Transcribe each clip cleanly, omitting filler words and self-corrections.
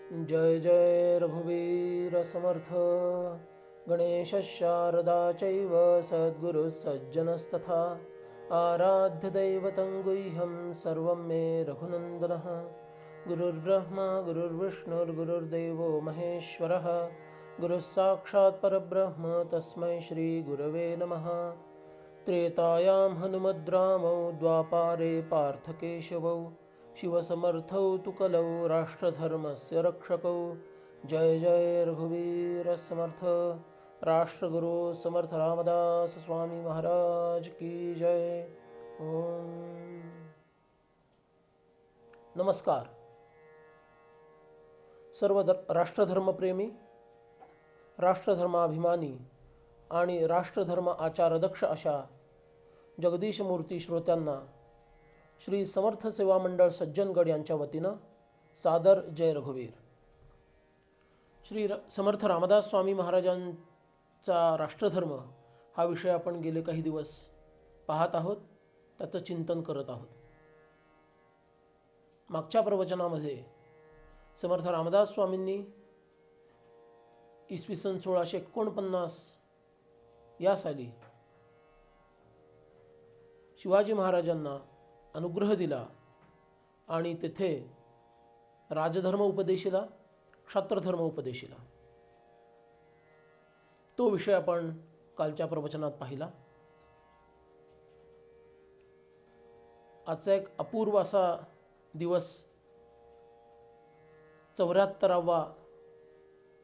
जय जय रघुवीर समर्थ गणेश शारदा चैव सद्गुरुः सज्जनस्तथा आराध्य दैवतं गुह्यं सर्वं मे रघुनन्दनः गुरुर्ब्रह्मा गुरुर्विष्णुर्गुरुर्देवो महेश्वरः गुरुः साक्षात् परब्रह्म तस्मै श्रीगुरवे नमः। त्रेतायां हनुमद्रामौ द्वापारे पार्थकेशवौ शिवसमर्थौ तु कलौ राष्ट्रधर्मस्य रक्षकौ। जय जय रघुवीर समर्थ राष्ट्रगुरु समर्थ रामदास स्वामी महाराज की जय। ओम नमस्कार। सर्व राष्ट्रधर्मप्रेमी, राष्ट्रधर्माभिमानी आणि राष्ट्रधर्म आचारदक्ष अशा जगदीश मूर्ती श्रोत्यांना श्री समर्थ सेवा मंडळ सज्जनगड यांच्या वतीनं सादर जय रघुवीर। श्री समर्थ रामदास स्वामी महाराजांचा राष्ट्रधर्म हा विषय आपण गेले काही दिवस पाहत आहोत, त्याचं चिंतन करत आहोत। मागच्या प्रवचनामध्ये समर्थ रामदास स्वामींनी इसवी सन 1649 या साली शिवाजी महाराजांना अनुग्रह दिला आणि तेथे राजधर्म उपदेशिला, क्षात्रधर्म उपदेशिला। तो विषय आपण कालच्या प्रवचनात पाहिला। आजचा एक अपूर्व असा दिवस 74वा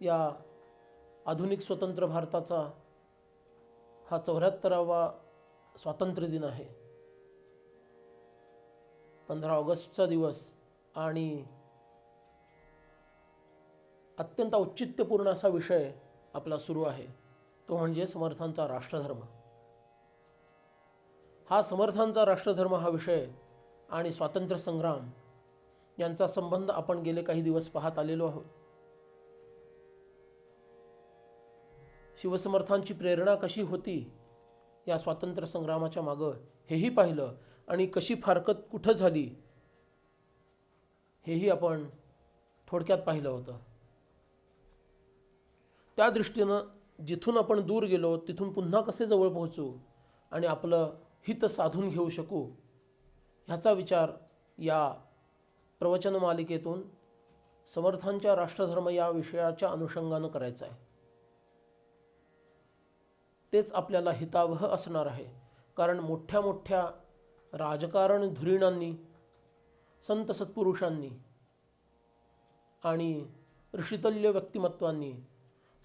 या आधुनिक स्वतंत्र भारताचा हा 74वा स्वातंत्र्य दिन आहे। 15 ऑगस्टचा दिवस आणि अत्यंत औचित्यपूर्ण असा विषय आपला सुरू आहे, तो म्हणजे समर्थांचा राष्ट्रधर्म। हा समर्थांचा राष्ट्रधर्म हा विषय आणि स्वातंत्र्य संग्राम यांचा संबंध आपण गेले काही दिवस पाहत आलेलो आहोत। शिवसमर्थांची प्रेरणा कशी होती या स्वातंत्र्य संग्रामाच्या मागं हेही पाहिलं आणि कशी फारकत कुठं झाली हेही आपण थोडक्यात पाहिलं होतं। त्या दृष्टीनं जिथून आपण दूर गेलो तिथून पुन्हा कसे जवळ पोहोचू आणि आपलं हित साधून घेऊ शकू ह्याचा विचार या प्रवचन मालिकेतून समर्थांच्या राष्ट्रधर्म या विषयाच्या अनुषंगानं करायचा आहे। तेच आपल्याला हितावह असणार आहे, कारण मोठ्या मोठ्या राजकारण धुरीणांनी, संत सत्पुरुषांनी आणि ऋषितल्य व्यक्तिमत्वांनी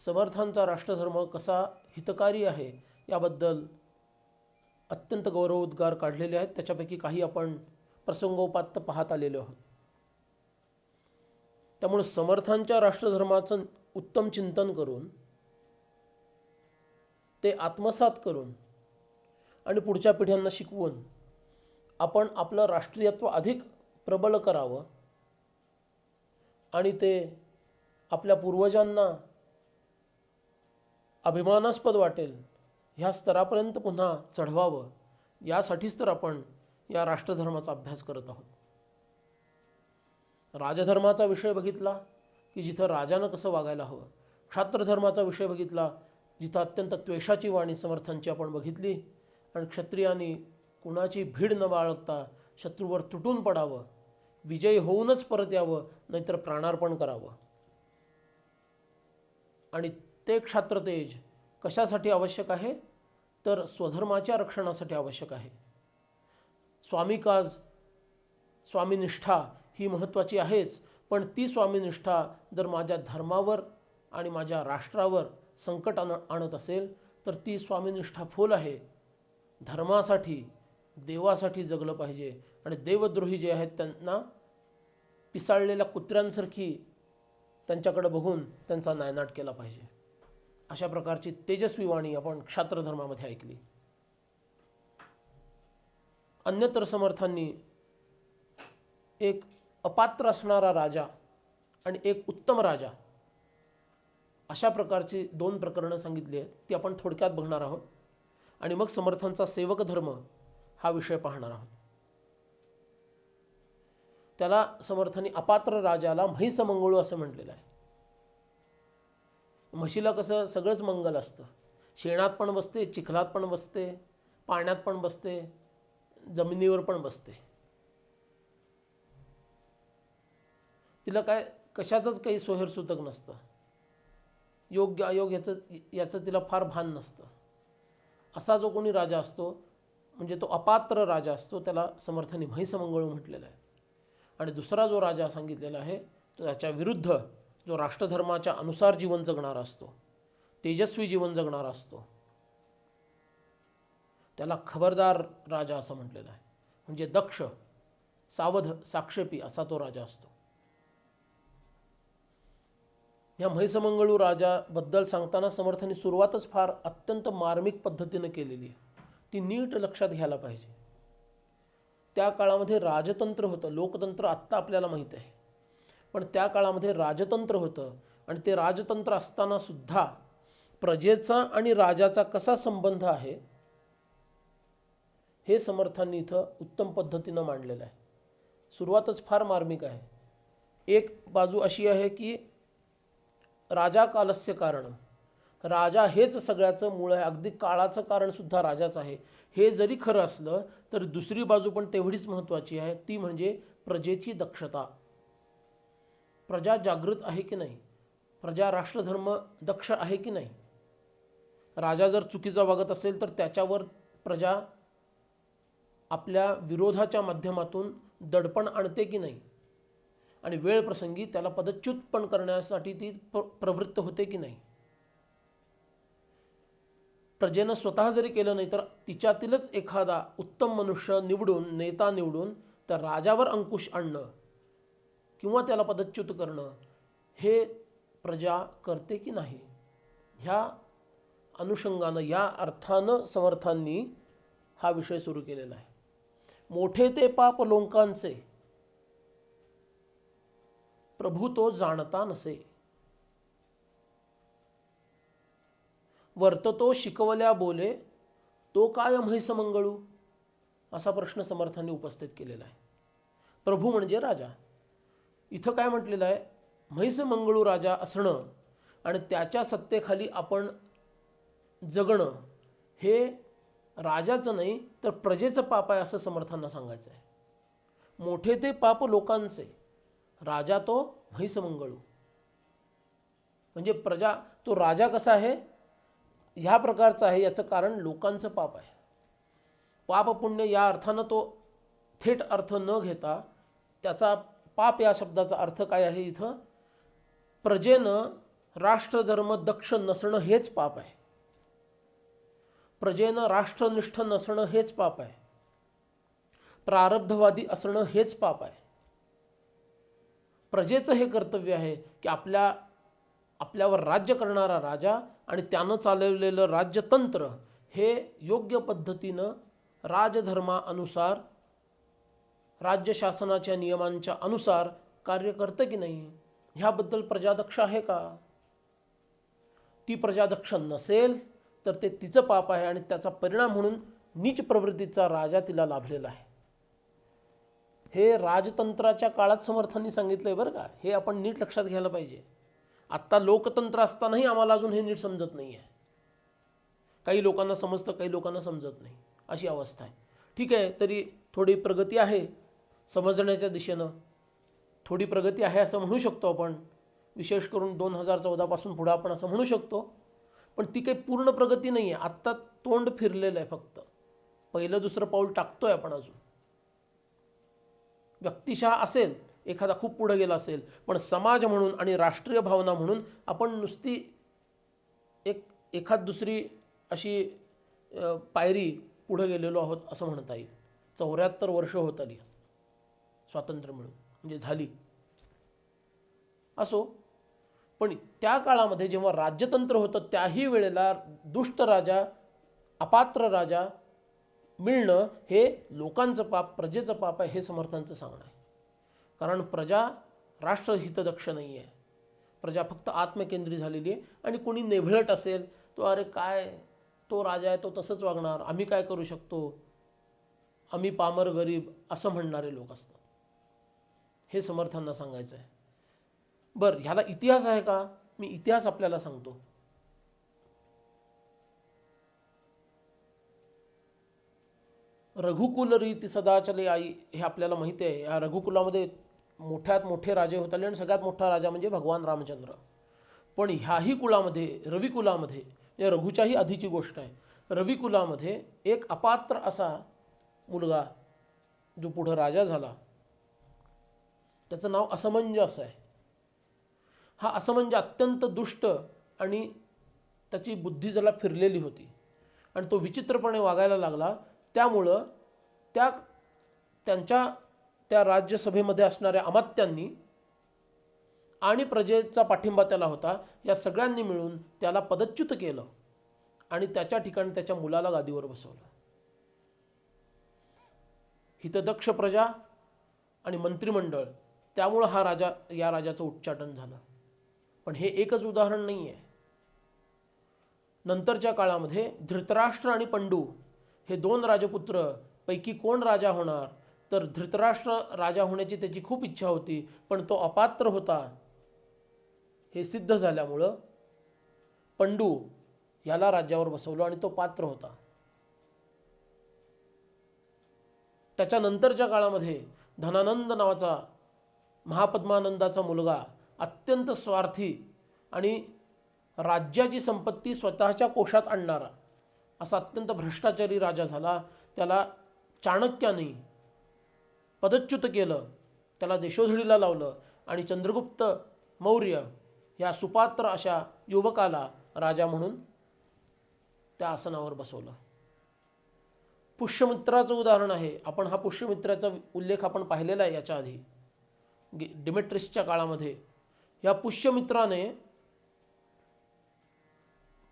समर्थांचा राष्ट्रधर्म कसा हितकारी आहे याबद्दल अत्यंत गौरवोद्गार काढलेले आहेत। त्याच्यापैकी काही आपण प्रसंगोपात्त पाहत आलेलो आहोत। त्यामुळे समर्थांच्या राष्ट्रधर्माचं उत्तम चिंतन करून ते आत्मसात करून आणि पुढच्या पिढ्यांना शिकवून आपण आपलं राष्ट्रीयत्व अधिक प्रबल करावं आणि ते आपल्या पूर्वजांना अभिमानास्पद वाटेल ह्या स्तरापर्यंत पुन्हा चढवावं, यासाठीच तर आपण या राष्ट्रधर्माचा अभ्यास करत आहोत। राजधर्माचा विषय बघितला की जिथं राजानं कसं वागायला हवं, क्षात्रधर्माचा विषय बघितला जिथं अत्यंत त्वेषाची वाणी समर्थांची आपण बघितली आणि क्षत्रियांनी कुणाची भीड न बाळगता शत्रूवर तुटून पडावं, विजयी होऊनच परत यावं, नाहीतर प्राणार्पण करावं। आणि ते क्षात्रतेज कशासाठी आवश्यक आहे, तर स्वधर्माच्या रक्षणासाठी आवश्यक आहे। स्वामिकाज, स्वामिनिष्ठा ही महत्त्वाची आहेच, पण ती स्वामिनिष्ठा जर माझ्या धर्मावर आणि माझ्या राष्ट्रावर संकट आणत असेल तर ती स्वामिनिष्ठा फोल आहे। धर्मासाठी, देवासाठी जगलं पाहिजे आणि देवद्रोही जे आहेत त्यांना पिसाळलेल्या कुत्र्यांसारखी त्यांच्याकडे बघून त्यांचा नायनाट केला पाहिजे। अशा प्रकारची तेजस्वी वाणी आपण क्षात्रधर्मामध्ये ऐकली। अन्यत्र समर्थांनी एक अपात्र असणारा राजा आणि एक उत्तम राजा अशा प्रकारची 2 प्रकरणं सांगितली आहेत, ती आपण थोडक्यात बघणार आहोत आणि मग समर्थांचा सेवक धर्म हा विषय पाहणार आहोत। त्याला समर्थांनी अपात्र राजाला म्हैस मंगळू असं म्हटलेलं आहे. म्हशीला कसं सगळंच मंगल असतं, शेणात पण बसते, चिखलात पण बसते, पाण्यात पण बसते, जमिनीवर पण बसते. तिला काय कशाचंच काही सोहेरसूतक नसतं, योग्य अयोग्य याचं तिला फार भान नसतं. असा जो कोणी राजा असतो म्हणजे तो अपात्र राजा असतो, त्याला समर्थांनी म्हैस मंगळू म्हटलेलं आहे. आणि दुसरा जो राजा सांगितलेला आहे तो त्याच्या विरुद्ध जो राष्ट्रधर्माच्या अनुसार जीवन जगणारा असतो, तेजस्वी जीवन जगणारा असतो, त्याला खबरदार राजा असं म्हटलेलं आहे. म्हणजे दक्ष, सावध, साक्षेपी असा तो राजा असतो. या म्हैसमंगळू राजाबद्दल सांगताना समर्थांनी सुरुवातच फार अत्यंत मार्मिक पद्धतीनं केलेली आहे. ती नीट लक्षात घ्यायला पाहिजे. त्या काळामध्ये राजतंत्र होतं, लोकतंत्र आत्ता आपल्याला माहीत आहे, पण त्या काळामध्ये राजतंत्र होतं. आणि ते राजतंत्र असताना सुद्धा प्रजेचा आणि राजाचा कसा संबंध आहे हे समर्थांनी इथं उत्तम पद्धतीनं मांडलेलं आहे. सुरुवातच फार मार्मिक आहे. एक बाजू अशी आहे की राजा कालस्य कारणम, राजा हेच सगळ्याचं मूळ आहे, अगदी काळाचं कारणसुद्धा राजाच आहे. हे जरी खरं असलं तर दुसरी बाजू पण तेवढीच महत्त्वाची आहे, ती म्हणजे प्रजेची दक्षता. प्रजा जागृत आहे की नाही, प्रजा राष्ट्रधर्म दक्ष आहे की नाही. राजा जर चुकीचा वागत असेल तर त्याच्यावर प्रजा आपल्या विरोधाच्या माध्यमातून दडपण आणते की नाही, आणि वेळ प्रसंगी त्याला पदच्युत पण करण्यासाठी ती प्रवृत्त होते की नाही. प्रजेनं स्वतः जरी केलं नाही तर तिच्यातीलच एखादा उत्तम मनुष्य निवडून, नेता निवडून त्या राजावर अंकुश आणणं किंवा त्याला पदच्युत करणं हे प्रजा करते की नाही. ह्या अनुषंगानं, या अर्थानं समर्थांनी हा विषय सुरू केलेला आहे. मोठे ते पाप लोकांचे, प्रभू तो जाणता नसे. वर्ततो शिकवल्या बोले, तो काय म्हैस मंगळू, असा प्रश्न समर्थांनी उपस्थित केलेला आहे. प्रभू म्हणजे राजा. इथं काय म्हटलेलं आहे, म्हैस मंगळू राजा असणं आणि त्याच्या सत्तेखाली आपण जगणं हे राजाचं नाही तर प्रजेचं पाप आहे असं समर्थांना सांगायचं आहे. मोठे ते पाप लोकांचे, राजा तो म्हैस मंगळू. म्हणजे प्रजा, तो राजा कसा आहे, ह्या प्रकारचा आहे, याचं कारण लोकांचं पाप आहे. पाप पुण्य या अर्थानं तो थेट अर्थ न घेता त्याचा पाप या शब्दाचा अर्थ काय आहे, इथं प्रजेनं राष्ट्रधर्म दक्ष नसणं हेच पाप आहे. प्रजेनं राष्ट्रनिष्ठ नसणं हेच पाप आहे. प्रारब्धवादी असणं हेच पाप आहे. प्रजेचं हे कर्तव्य आहे की आपल्यावर राज्य करणारा राजा आणि त्यानं चालवलेलं राज्यतंत्र हे योग्य पद्धतीनं राजधर्मानुसार, राज्य शासनाच्या नियमांच्या अनुसार कार्य करतं की नाही, ह्याबद्दल प्रजादक्ष आहे का. ती प्रजादक्ष नसेल तर ते तिचं पाप आहे आणि त्याचा परिणाम म्हणून नीच प्रवृत्तीचा राजा तिला लाभलेला आहे. हे राजतंत्राच्या काळात समर्थांनी सांगितलंय बरं का. हे आपण नीट लक्षात घ्यायला पाहिजे. आत्ता लोकतंत्र असतानाही आम्हाला अजून हे नीट समजत नाही आहे. काही लोकांना समजतं, काही लोकांना समजत नाही, अशी अवस्था आहे. ठीक आहे, तरी थोडी प्रगती आहे समजण्याच्या दिशेनं, थोडी प्रगती आहे असं म्हणू शकतो आपण. विशेष करून 2014 पासून पुढं आपण असं म्हणू शकतो. पण ती काही पूर्ण प्रगती नाही आहे. आत्ता तोंड फिरलेलं आहे फक्त. पहिलं दुसरं पाऊल टाकतोय आपण अजून. व्यक्तिशः असेल एखादा खूप पुढे गेला असेल, पण समाज म्हणून आणि राष्ट्रीय भावना म्हणून आपण नुसती एखाद दुसरी अशी पायरी पुढे गेलेलो आहोत असं म्हणता येईल. 74 वर्ष होत आली स्वातंत्र्य मिळून, म्हणजे झाली. असो, पण त्या काळामध्ये जेव्हा राज्यतंत्र होतं त्याही वेळेला दुष्ट राजा, अपात्र राजा मिळणं हे लोकांचं पाप, प्रजेचं पाप आहे, हे समर्थांचं सांगणं आहे. कारण प्रजा राष्ट्रहितदक्ष नाही आहे. प्रजा फक्त आत्मकेंद्री झालेली आहे. आणि कोणी नेभळट असेल तो अरे काय, तो राजा आहे तो तसंच वागणार, आम्ही काय करू शकतो, आम्ही पामर गरीब असं म्हणणारे लोक असतात. हे समर्थांना सांगायचं आहे. बरं, ह्याला इतिहास आहे का? मी इतिहास आपल्याला सांगतो. रघुकुल रीती सदा चले आई, हे आपल्याला माहिती आहे. या रघुकुलामध्ये मोठ्यात मोठे राजे होत आले आणि सगळ्यात मोठा राजा म्हणजे भगवान रामचंद्र. पण ह्याही कुलामध्ये, रविकुलामध्ये, या रघुच्याही आधीची गोष्ट आहे, रविकुलामध्ये एक अपात्र असा मुलगा जो पुढं राजा झाला, त्याचं नाव असमंज असं आहे. हा असमंज अत्यंत दुष्ट आणि त्याची बुद्धी जरा फिरलेली होती आणि तो विचित्रपणे वागायला लागला. त्यामुळं त्या राज्यसभेमध्ये असणाऱ्या अमात्यांनी आणि प्रजेचा पाठिंबा त्याला होता, या सगळ्यांनी मिळून त्याला पदच्युत केलं आणि त्याच्या ठिकाणी त्याच्या मुलाला गादीवर बसवलं. हितदक्ष प्रजा आणि मंत्रिमंडळ, त्यामुळं या राजाचं उच्चाटन झालं. पण हे एकच उदाहरण नाही आहे. नंतरच्या काळामध्ये धृतराष्ट्र आणि पंडू हे दोन राजपुत्र पैकी कोण राजा होणार, तर धृतराष्ट्र राजा होण्याची त्याची खूप इच्छा होती, पण तो अपात्र होता हे सिद्ध झाल्यामुळं पंडू याला राज्यावर बसवलं आणि तो पात्र होता. त्याच्यानंतरच्या काळामध्ये धनानंद नावाचा महापद्मानंदाचा मुलगा अत्यंत स्वार्थी आणि राज्याची संपत्ती स्वतःच्या कोशात आणणारा असा अत्यंत भ्रष्टाचारी राजा झाला. त्याला चाणक्याने पदच्युत केलं, त्याला देशोधडीला लावलं आणि चंद्रगुप्त मौर्य या सुपात्र अशा युवकाला राजा म्हणून त्या आसनावर बसवलं. पुष्यमित्राचं उदाहरण आहे. आपण हा पुष्यमित्राचा उल्लेख आपण पाहिलेला आहे याच्या आधी डिमेट्रिसच्या काळामध्ये. या पुष्यमित्राने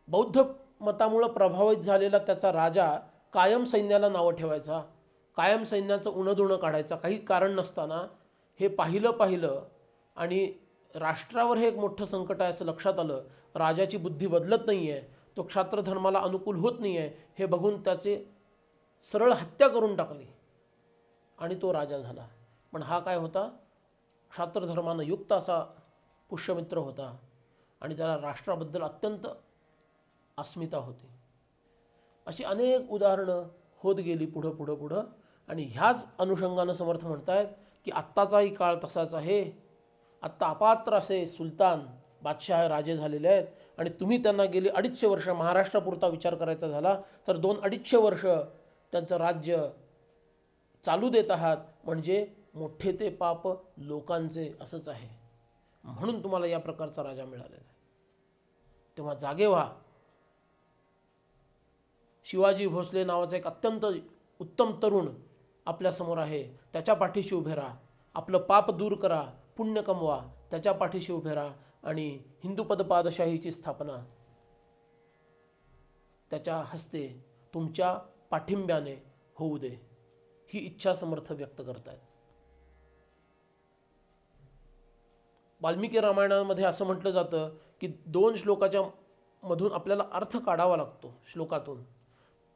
बौद्ध मतामुळे प्रभावित झालेला त्याचा राजा कायम सैन्याला नावं ठेवायचा, कायम सैन्याचं उणंदुणं काढायचा काही कारण नसताना. हे पाहिलं आणि राष्ट्रावर हे एक मोठं संकट आहे असं लक्षात आलं. राजाची बुद्धी बदलत नाही आहे, तो क्षात्रधर्माला अनुकूल होत नाही आहे, हे बघून त्याचे सरळ हत्या करून टाकली आणि तो राजा झाला. पण हा काय होता? क्षात्रधर्मानं युक्त असा पुष्यमित्र होता आणि त्याला राष्ट्राबद्दल अत्यंत अस्मिता होती. अशी अनेक उदाहरणं होत गेली पुढं आणि ह्याच अनुषंगानं समर्थ म्हणतायत की आत्ताचाही काळ तसाच आहे. आत्ता अपात्र असे सुलतान बादशाह राजे झालेले आहेत आणि तुम्ही त्यांना गेली 250 वर्ष, महाराष्ट्रापुरता विचार करायचा झाला तर 2-250 वर्ष त्यांचं राज्य चालू देत आहात, म्हणजे मोठे ते पाप लोकांचे असंच आहे. म्हणून तुम्हाला या प्रकारचा राजा मिळालेला आहे. तेव्हा जागे व्हा. शिवाजी भोसले नावाचा एक अत्यंत उत्तम तरुण आपल्यासमोर आहे. त्याच्या पाठीशी उभे राहा, आपलं पाप दूर करा, पुण्य कमवा, त्याच्या पाठीशी उभे राहा आणि हिंदूपद पादशाहीची स्थापना त्याच्या हस्ते तुमच्या पाठिंब्याने होऊ दे, ही इच्छा समर्थ व्यक्त करतायत. वाल्मिकी रामायणामध्ये असं म्हटलं जातं की 2 श्लोकाच्या मधून आपल्याला अर्थ काढावा लागतो. श्लोकातून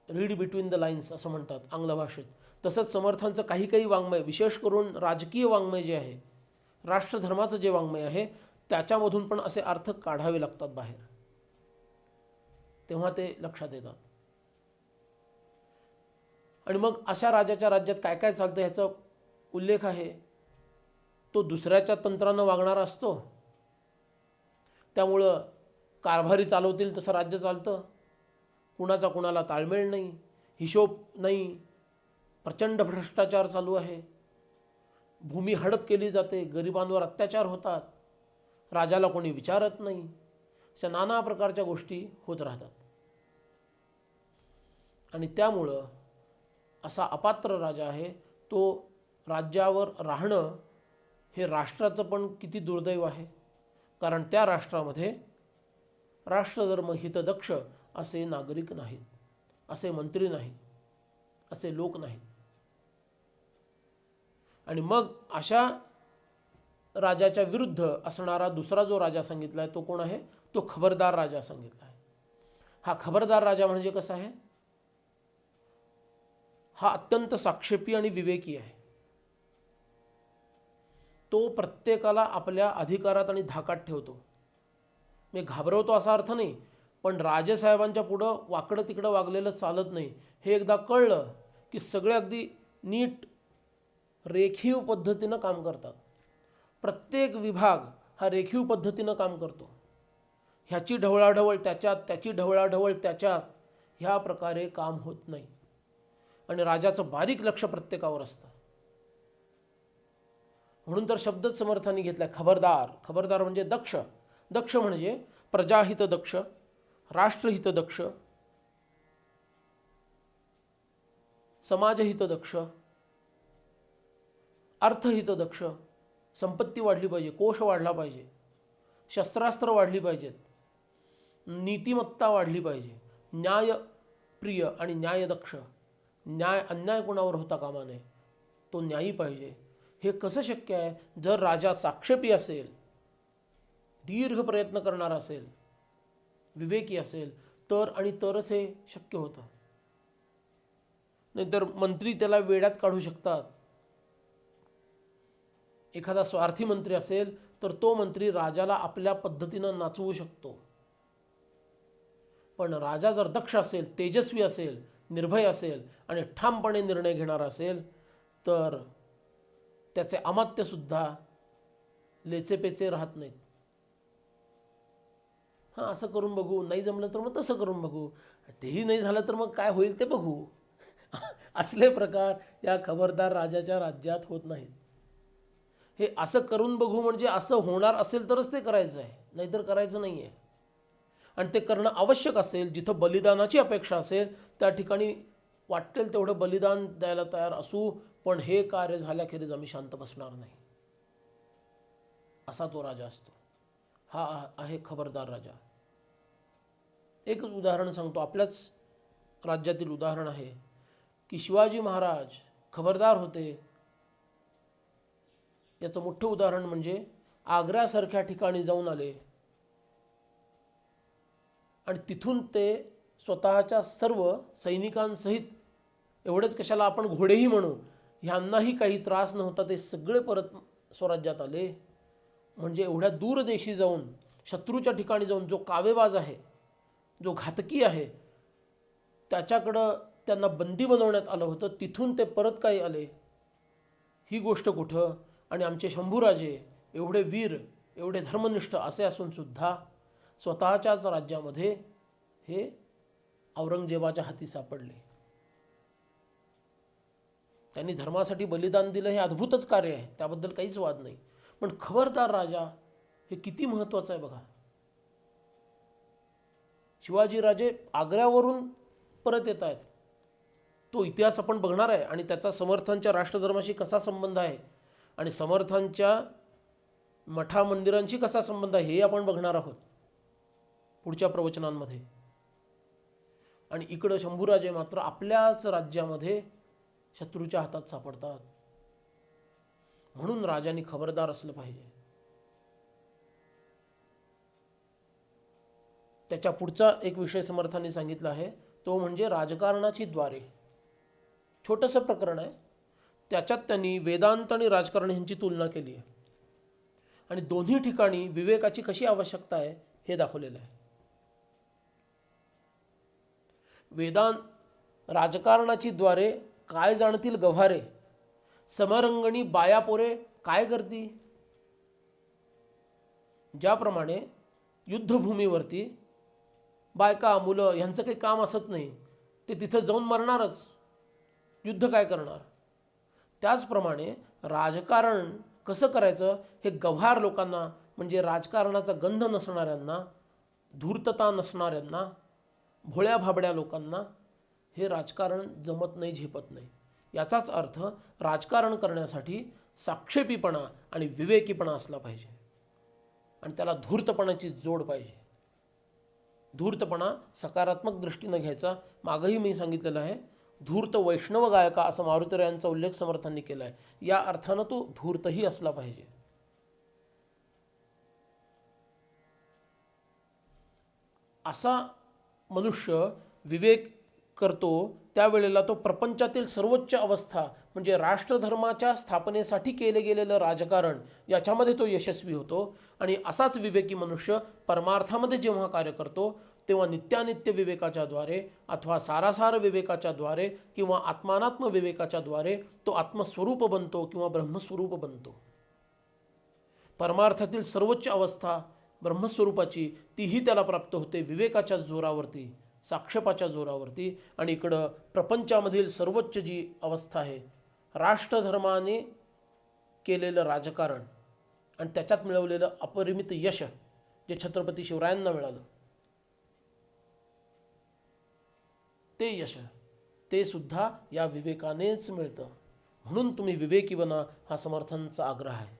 रीड बिटवीन द लाईन्स असं म्हणतात आंग्ल भाषेत. तसंच समर्थांचं काही वाङ्मय, विशेष करून राजकीय वाङ्मय जे आहे, राष्ट्रधर्माचं जे वाङ्मय आहे, त्याच्यामधून पण असे अर्थ काढावे लागतात बाहेर, तेव्हा ते लक्षात येतात. आणि मग अशा राजाच्या राज्यात काय काय चालतं ह्याचा उल्लेख आहे. तो दुसऱ्याच्या तंत्रानं वागणारा असतो, त्यामुळं कारभारी चालवतील तसं राज्य चालतं. कुणाचा कुणाला ताळमेळ नाही, हिशोब नाही, प्रचंड भ्रष्टाचार चालू आहे, भूमी हडप केली जाते, गरिबांवर अत्याचार होतात, राजाला कोणी विचारत नाही, अशा नाना प्रकारच्या गोष्टी होत राहतात. आणि त्यामुळं असा अपात्र राजा आहे, तो राज्यावर राहणं हे राष्ट्राचं पण किती दुर्दैव आहे. कारण त्या राष्ट्रामध्ये राष्ट्रधर्म हितदक्ष असे नागरिक नाहीत, असे मंत्री नाहीत, असे लोक नाहीत. आणि मग अशा राजाच्या विरुद्ध असणारा दुसरा जो राजा सांगितला आहे तो कोण आहे? तो खबरदार राजा सांगितला आहे. हा खबरदार राजा म्हणजे कसा आहे? हा अत्यंत साक्षेपी आणि विवेकी आहे. तो प्रत्येकाला आपल्या अधिकारात आणि धाकात ठेवतो. मी घाबरवतो असा अर्थ नाही, पण राजेसाहेबांच्या पुढं वाकडं तिकडं वागलेलं चालत नाही. हे एकदा कळलं की सगळे अगदी नीट रेखीव पद्धतीनं काम करतात. प्रत्येक विभाग हा रेखीव पद्धतीनं काम करतो. ह्याची ढवळाढवळ त्याच्यात, त्याची ढवळाढवळ त्याच्यात, ह्या प्रकारे काम होत नाही. आणि राजाचं बारीक लक्ष प्रत्येकावर असतं. म्हणून तर शब्दच समर्थांनी घेतलाय खबरदार. खबरदार म्हणजे दक्ष. दक्ष म्हणजे प्रजाहित दक्ष, राष्ट्रहित दक्ष, समाजहित दक्ष, अर्थहित दक्ष. संपत्ती वाढली पाहिजे, कोश वाढला पाहिजे, शस्त्रास्त्र वाढली पाहिजेत, नीतिमत्ता वाढली पाहिजे, न्यायप्रिय आणि न्यायदक्ष. अन्याय कोणावर होता कामा नये, तो न्यायी पाहिजे. हे कसं शक्य आहे? जर राजा साक्षेपी असेल, दीर्घ प्रयत्न करणारा असेल, विवेकी असेल, तर आणि तरच हे शक्य होतं. नाहीतर मंत्री त्याला वेड्यात काढू शकतात. एखादा स्वार्थी मंत्री असेल तर तो मंत्री राजाला आपल्या पद्धतीनं नाचवू शकतो. पण राजा जर दक्ष असेल, तेजस्वी असेल, निर्भय असेल आणि ठामपणे निर्णय घेणारा असेल, तर त्याचे अमात्यसुद्धा लेचेपेचे राहत नाहीत. हां, असं करून बघू, नाही जमलं तर मग तसं करून बघू, तेही नाही झालं तर मग काय होईल ते बघू. असले प्रकार या खबरदार राजाच्या राज्यात होत नाहीत. हे असं करून बघू म्हणजे असं होणार असेल तरच ते करायचं आहे, नाहीतर करायचं नाही आहे. आणि ते करणं आवश्यक असेल, जिथं बलिदानाची अपेक्षा असेल त्या ठिकाणी वाटेल तेवढं बलिदान द्यायला तयार असू, पण हे कार्य झाल्याखेरीज आम्ही शांत बसणार नाही, असा तो राजा असतो. हा आहे खबरदार राजा. एक उदाहरण सांगतो, आपल्याच राज्यातील उदाहरण आहे की शिवाजी महाराज खबरदार होते. याचं मोठं उदाहरण म्हणजे आग्र्यासारख्या ठिकाणी जाऊन आले आणि तिथून ते स्वतःच्या सर्व सैनिकांसहित, एवढेच कशाला आपण घोडेही म्हणू, ह्यांनाही काही त्रास नव्हता, ते सगळे परत स्वराज्यात आले. म्हणजे एवढ्या दूरदेशी जाऊन, शत्रूच्या ठिकाणी जाऊन, जो कावेबाज आहे, जो घातकी आहे, त्याच्याकडं त्यांना बंदी बनवण्यात आलं होतं, तिथून ते परत काही आले. ही गोष्ट कुठं? आणि आमचे शंभूराजे एवढे वीर, एवढे धर्मनिष्ठ असे असून सुद्धा स्वतःच्याच राज्यामध्ये हे औरंगजेबाच्या हाती सापडले. त्यांनी धर्मासाठी बलिदान दिलं, हे अद्भुतच कार्य आहे, त्याबद्दल काहीच वाद नाही. पण खबरदार राजा हे किती महत्त्वाचं आहे बघा. शिवाजीराजे आग्र्यावरून परत येत आहेत, तो इतिहास आपण बघणार आहे आणि त्याचा समर्थांच्या राष्ट्रधर्माशी कसा संबंध आहे आणि समर्थांच्या मठा मंदिरांशी कसा संबंध आहे हे आपण बघणार आहोत पुढच्या प्रवचनांमध्ये. आणि इकडं शंभूराजे मात्र आपल्याच राज्यामध्ये शत्रूच्या हातात सापडतात. म्हणून राजांनी खबरदार असलं पाहिजे. त्याच्या पुढचा एक विषय समर्थांनी सांगितला आहे, तो म्हणजे राजकारणाची द्वारे. छोटंसं प्रकरण आहे, त्याच्यात त्यांनी वेदांत आणि राजकारण यांची तुलना केली आहे आणि दोन्ही ठिकाणी विवेकाची कशी आवश्यकता आहे हे दाखवलेलं आहे. वेदांत राजकारणाची द्वारे काय जाणतील गव्हारे, समरंगणी बायापोरे काय करती. ज्याप्रमाणे युद्धभूमीवरती बायका मुलं यांचं काही काम असत नाही, ते तिथं जाऊन मरणारच, युद्ध काय करणार. त्याचप्रमाणे राजकारण कसं करायचं हे गव्हार लोकांना, म्हणजे राजकारणाचा गंध नसणाऱ्यांना, धूर्तता नसणाऱ्यांना, भोळ्या भाबड्या लोकांना हे राजकारण जमत नाही, झेपत नाही. याचाच अर्थ राजकारण करण्यासाठी साक्षेपीपणा आणि विवेकीपणा असला पाहिजे आणि त्याला धूर्तपणाची जोड पाहिजे. धूर्तपणा सकारात्मक दृष्टीनं घ्यायचा. मागंही मी सांगितलेलं आहे, धूर्त वैष्णव गायका असा मारुतीरायांचा उल्लेख समर्थांनी केला आहे. या अर्थानं तो धूर्तही असला पाहिजे. असा मनुष्य विवेक करतो त्यावेळेला तो प्रपंचातील सर्वोच्च अवस्था म्हणजे राष्ट्रधर्माच्या स्थापनेसाठी केले गेलेलं राजकारण याच्यामध्ये तो यशस्वी होतो. आणि असाच विवेकी मनुष्य परमार्थामध्ये जेव्हा कार्य करतो तेव्हा नित्यानित्य विवेकाच्या द्वारे अथवा सारासार विवेकाच्या द्वारे किंवा आत्मानात्म विवेकाच्या द्वारे तो आत्मस्वरूप बनतो किंवा ब्रह्मस्वरूप बनतो. परमार्थातील सर्वोच्च अवस्था ब्रह्मस्वरूपाची तीही त्याला प्राप्त होते विवेकाच्या जोरावरती, साक्षेपाच्या जोरावरती. आणि इकडं प्रपंचामधील सर्वोच्च जी अवस्था आहे राष्ट्रधर्माने केलेलं राजकारण आणि त्याच्यात मिळवलेलं अपरिमित यश जे छत्रपती शिवरायांना मिळालं ते यश ते सुद्धा या विवेकानेच मिळतं. म्हणून तुम्ही विवेकी बना हा समर्थांचा आग्रह आहे.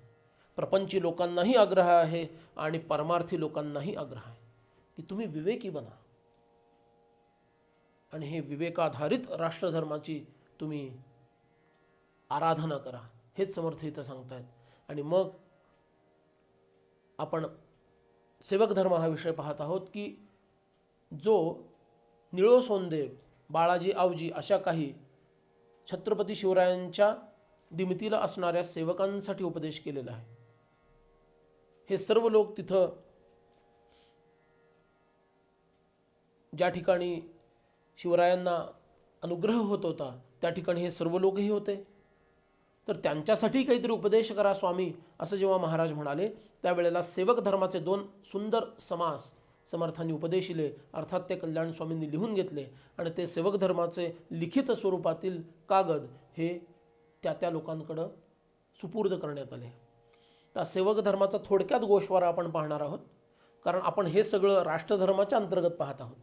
प्रपंची लोकांनाही आग्रह आहे आणि परमार्थी लोकांनाही आग्रह आहे की तुम्ही विवेकी बना आणि हे विवेकाधारित राष्ट्रधर्माची तुम्ही आराधना करा. हेच समर्थ इथं सांगतायत. आणि मग आपण सेवक धर्म हा विषय पाहत आहोत की जो निळो सोनदेव, बाळाजी आवजी अशा काही छत्रपती शिवरायांच्या दिमतीला असणाऱ्या सेवकांसाठी उपदेश केलेला आहे. हे सर्व लोक तिथं ज्या ठिकाणी शिवरायांना अनुग्रह होत होता त्या ठिकाणी हे सर्व लोकही होते. तर त्यांच्यासाठी काहीतरी उपदेश करा स्वामी असं जेव्हा महाराज म्हणाले त्यावेळेला सेवक धर्माचे 2 सुंदर समास समर्थांनी उपदेशिले. अर्थात ते कल्याण स्वामींनी लिहून घेतले आणि ते सेवक धर्माचे लिखित स्वरूपातील कागद हे त्या लोकांकडं सुपूर्द करण्यात आले. त्या सेवक धर्माचा थोडक्यात गोषवारा आपण पाहणार आहोत, कारण आपण हे सगळं राष्ट्रधर्माच्या अंतर्गत पाहत आहोत.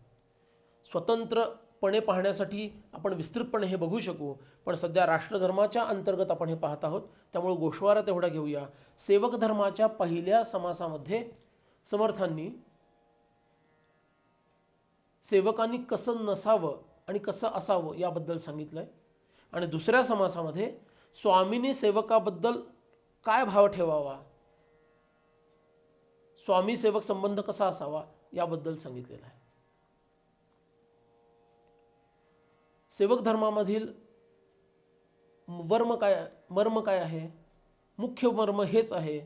स्वतंत्रपणे पाहण्यासाठी आपण विस्तृतपणे हे बघू शकू, पण सध्या राष्ट्रधर्माच्या अंतर्गत आपण हे पाहत आहोत. त्यामुळे गोषवारा तेवढा घेऊया. सेवक धर्माच्या पहिल्या समासामध्ये समर्थांनी सेवकांनी कसं नसावं आणि कसं असावं याबद्दल सांगितलं आहे. आणि दुसऱ्या समासामध्ये स्वामींनी सेवकाबद्दल काय भाव ठेवावा, स्वामी सेवक संबंध कसा असावा याबद्दल सांगितलेलं आहे. सेवक धर्मामधील मर्म काय आहे? मुख्य मर्म हेच आहे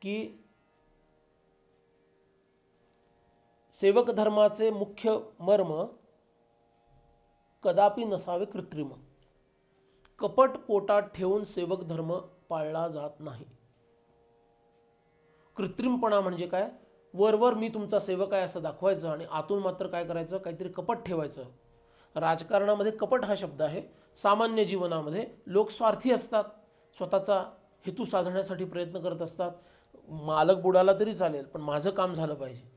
की सेवक धर्माचे मुख्य मर्म कदापि नसावे कृत्रिम. कपट पोटात ठेवून सेवक धर्म पाळला जात नाही. कृत्रिमपणा म्हणजे काय? वरवर मी तुमचा सेवक आहे असं दाखवायचं आणि आतून मात्र काय करायचं, काहीतरी कपट ठेवायचं. राजकारणामध्ये कपट हा शब्द आहे. सामान्य जीवनामध्ये लोक स्वार्थी असतात, स्वतःचा हेतू साधण्यासाठी प्रयत्न करत असतात. मालक बुडाला तरी चालेल पण माझं काम झालं पाहिजे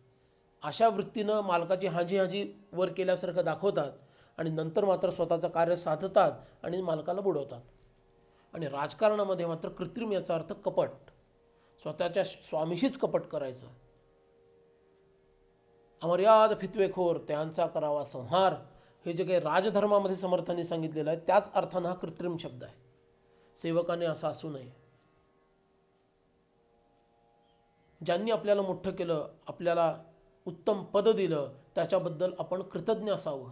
अशा वृत्तीनं मालकाची हाजी वर केल्यासारखं दाखवतात आणि नंतर मात्र स्वतःचं कार्य साधतात आणि मालकाला बुडवतात. आणि राजकारणामध्ये मात्र कृत्रिम याचा अर्थ कपट, स्वतःच्या स्वामीशीच कपट करायचं. अमर्याद फितवेखोर त्यांचा करावा संहार, हे जे काही राजधर्मामध्ये समर्थांनी सांगितलेलं आहे त्याच अर्थानं हा कृत्रिम शब्द आहे. सेवकाने असं असू नये. ज्यांनी आपल्याला मोठं केलं, आपल्याला उत्तम पद दिलं, त्याच्याबद्दल आपण कृतज्ञ असावं.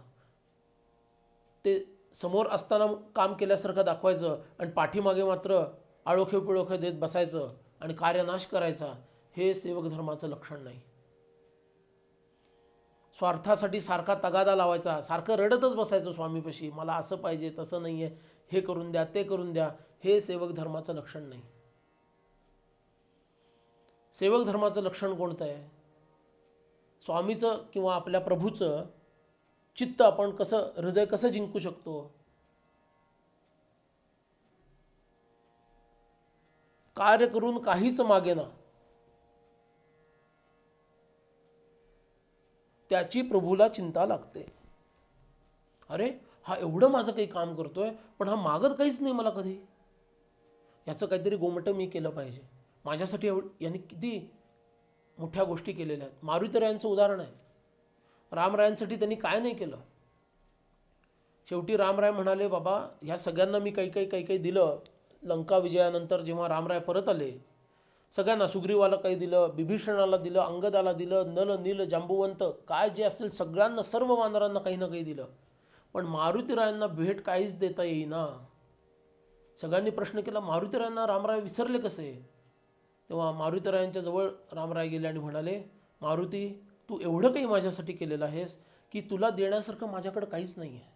ते समोर असताना काम केल्यासारखं दाखवायचं आणि पाठीमागे मात्र आळोखे पिळोखे देत बसायचं आणि कार्यनाश करायचा, हे सेवक धर्माचं लक्षण नाही. स्वार्थासाठी सारखा तगादा लावायचा, सारखं रडतच बसायचं स्वामीपाशी, मला असं पाहिजे तसं नाही आहे, हे करून द्या ते करून द्या, हे सेवक धर्माचं लक्षण नाही. सेवक धर्माचं लक्षण कोणतं आहे? स्वामीचं किंवा आपल्या प्रभूचं चित्त आपण कसं, हृदय कसं जिंकू शकतो? कार्य करून काहीच मागेना, त्याची प्रभूला चिंता लागते. अरे हा एवढं माझं काही काम करतोय पण हा मागत काहीच नाही मला कधी, याचं काहीतरी गोमटं मी केलं पाहिजे. माझ्यासाठी यांनी किती मोठ्या गोष्टी केलेल्या आहेत. मारुतीरायांचं उदाहरण आहे. रामरायांसाठी त्यांनी काय नाही केलं. शेवटी रामराय म्हणाले, बाबा ह्या सगळ्यांना मी काही दिलं. लंका विजयानंतर जेव्हा रामराय परत आले, सगळ्यांना, सुग्रीवाला काही दिलं, बिभीषणाला दिलं, अंगदाला दिलं, नल नील जांबुवंत काय जे असेल सगळ्यांना, सर्व वानरांना काही ना काही दिलं. पण मारुतीरायांना भेट काहीच देता येईना. सगळ्यांनी प्रश्न केला, मारुतीरायांना रामराय विसरले कसे? तेव्हा मारुतीरायांच्या जवळ रामराय गेले आणि म्हणाले, मारुती, तू एवढं काही माझ्यासाठी केलेलं आहेस की तुला देण्यासारखं माझ्याकडे काहीच नाही आहे.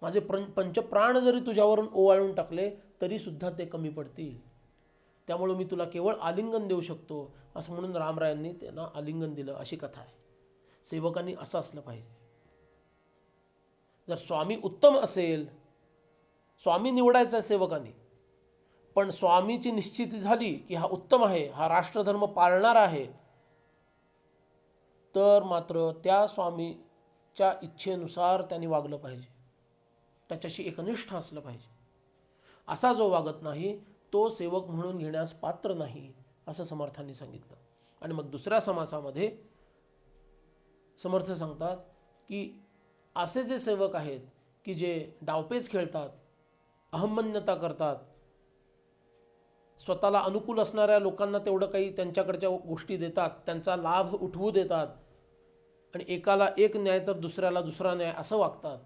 माझे पंचप्राण जरी तुझ्यावरून ओवाळून टाकले तरीसुद्धा ते कमी पडतील. त्यामुळे मी तुला केवळ आलिंगन देऊ शकतो, असं म्हणून रामरायांनी त्यांना आलिंगन दिलं, अशी कथा आहे. सेवकांनी असं असलं पाहिजे. जर स्वामी उत्तम असेल, स्वामी निवडायचा सेवकांनी, पण स्वामीची निश्चिती झाली की हा उत्तम आहे, हा राष्ट्रधर्म पाळणारा आहे, तर मात्र त्या स्वामीच्या इच्छेनुसार त्यांनी वागलं पाहिजे, त्याच्याशी एकनिष्ठ असलं पाहिजे. असा जो वागत नाही तो सेवक म्हणून घेण्यास पात्र नाही, असं समर्थांनी सांगितलं. आणि मग दुसऱ्या समासामध्ये समर्थ सांगतात की असे जे सेवक आहेत की जे डावपेच खेळतात, अहमन्यता करतात, स्वतःला अनुकूल असणाऱ्या लोकांना तेवढं काही त्यांच्याकडच्या गोष्टी देतात, त्यांचा लाभ उठवू देतात, आणि एकाला एक न्याय तर दुसऱ्याला दुसरा न्याय असं वागतात,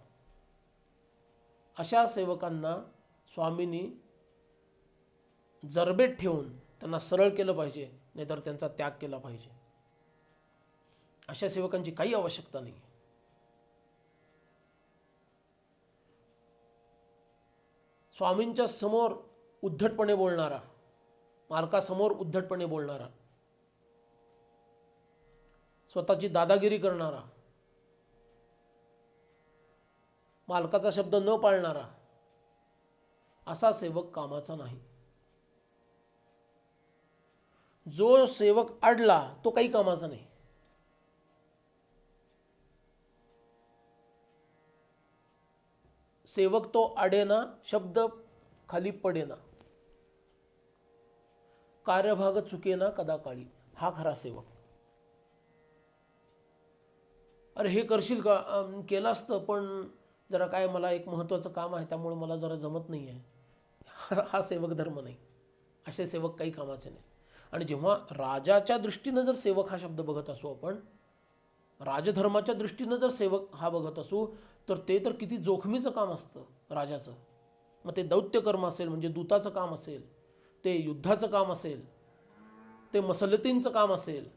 अशा सेवकांना स्वामींनी जरबेत ठेवून त्यांना सरळ केलं पाहिजे, नाहीतर त्यांचा त्याग केला पाहिजे. अशा सेवकांची काही आवश्यकता नाही. स्वामींच्या समोर उद्धटपणे बोलणारा, मालकासमोर उद्धटपणे बोलणारा, स्वतःची दादागिरी करणारा, मालकाचा शब्द न पाळणारा, असा सेवक कामाचा नाही. जो सेवक अडला तो काही कामाचा नाही. सेवक तो अडेना, शब्द खाली पडेना, कार्यभाग चुकेना कदा काळी, हा खरा सेवक. अरे हे करशील का? केलं असतं, पण जरा काय मला एक महत्त्वाचं काम आहे त्यामुळे मला जरा जमत नाही आहे. हा सेवक धर्म नाही. असे सेवक काही कामाचे नाही. आणि जेव्हा राजाच्या दृष्टीनं जर सेवक हा शब्द बघत असू, आपण राजधर्माच्या दृष्टीनं जर सेवक हा बघत असू, तर ते तर किती जोखमीचं काम असतं राजाचं. मग ते दौत्यकर्म असेल, म्हणजे दूताचं काम असेल, ते युद्धाचं काम असेल, ते मसलतींचं काम असेल,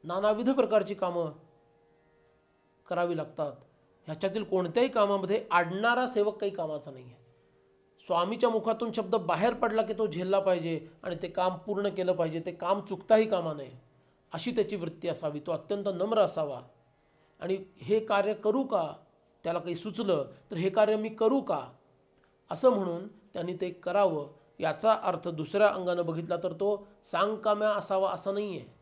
नानाविध प्रकारची कामं करावी लागतात. ह्याच्यातील कोणत्याही कामामध्ये अडणारा सेवक काही कामाचा नाही आहे. स्वामीच्या मुखातून शब्द बाहेर पडला की तो झेलला पाहिजे आणि ते काम पूर्ण केलं पाहिजे. ते काम चुकताही कामा नये, अशी त्याची वृत्ती असावी. तो अत्यंत नम्र असावा. आणि हे कार्य करू का, त्याला काही सुचलं तर हे कार्य मी करू का, असं म्हणून त्यांनी ते करावं. याचा अर्थ दुसऱ्या अंगानं बघितला तर तो सांगकाम्या असावा असं नाही आहे,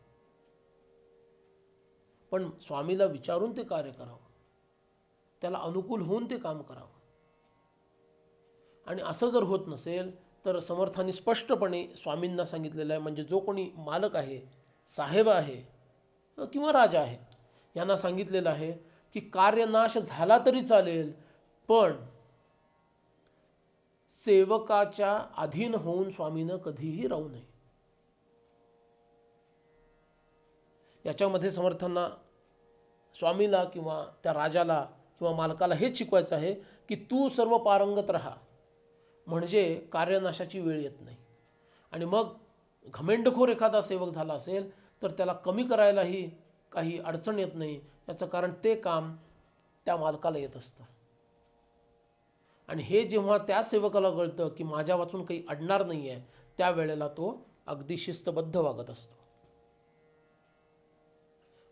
पण स्वामीला विचारून ते कार्य करावं, त्याला अनुकूल होऊन ते काम करावं. आणि असं जर होत नसेल तर समर्थांनी स्पष्टपणे स्वामींना सांगितलेलं आहे, म्हणजे जो कोणी मालक आहे, साहेब आहे किंवा राजा आहे, यांना सांगितलेलं आहे की कार्यनाश झाला तरी चालेल, पण सेवकाच्या अधीन होऊन स्वामीनं कधीही राहू नये. याच्यामध्ये समर्थांना स्वामीला किंवा त्या राजाला किंवा मालकाला हेच शिकवायचं आहे की तू सर्व पारंगत राहा, म्हणजे कार्यनाशाची वेळ येत नाही. आणि मग घमेंडखोर एखादा सेवक झाला असेल तर त्याला कमी करायलाही काही अडचण येत नाही. याचं कारण ते काम त्या मालकाला येत असतं. आणि हे जेव्हा त्या सेवकाला कळतं की माझ्या वाचून काही अडणार नाही आहे, त्यावेळेला तो अगदी शिस्तबद्ध वागत असतो.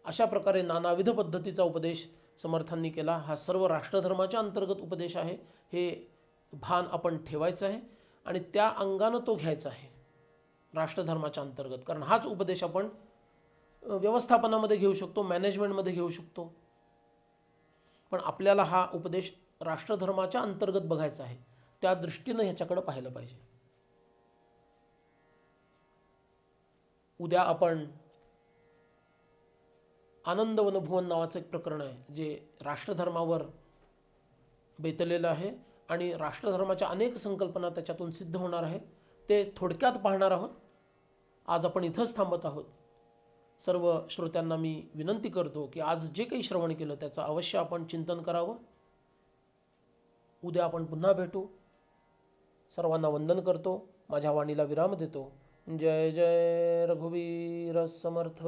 अशा प्रकारे नानाविध पद्धतीचा उपदेश समर्थांनी केला. हा सर्व राष्ट्रधर्माच्या अंतर्गत उपदेश आहे. हे भान आपण ठेवायचं आहे आणि त्या अंगानं तो घ्यायचा आहे राष्ट्रधर्माच्या अंतर्गत. कारण हाच उपदेश आपण व्यवस्थापनामध्ये घेऊ शकतो, मॅनेजमेंटमध्ये घेऊ शकतो, पण आपल्याला हा उपदेश राष्ट्रधर्माच्या अंतर्गत बघायचा आहे. त्या दृष्टीनं ह्याच्याकडे पाहिलं पाहिजे. उद्या आपण आनंद वनभुवन नावाचं एक प्रकरण आहे जे राष्ट्रधर्मावर बेतलेलं आहे आणि राष्ट्रधर्माच्या अनेक संकल्पना त्याच्यातून सिद्ध होणार आहेत. ते थोडक्यात पाहणार आहोत. आज आपण इथंच थांबत आहोत. सर्व श्रोत्यांना मी विनंती करतो की आज जे काही श्रवण केलं त्याचं अवश्य आपण चिंतन करावं. उद्या आपण पुन्हा भेटू. सर्वांना वंदन करतो. माझ्या वाणीला विराम देतो. जय जय रघुवीर समर्थ.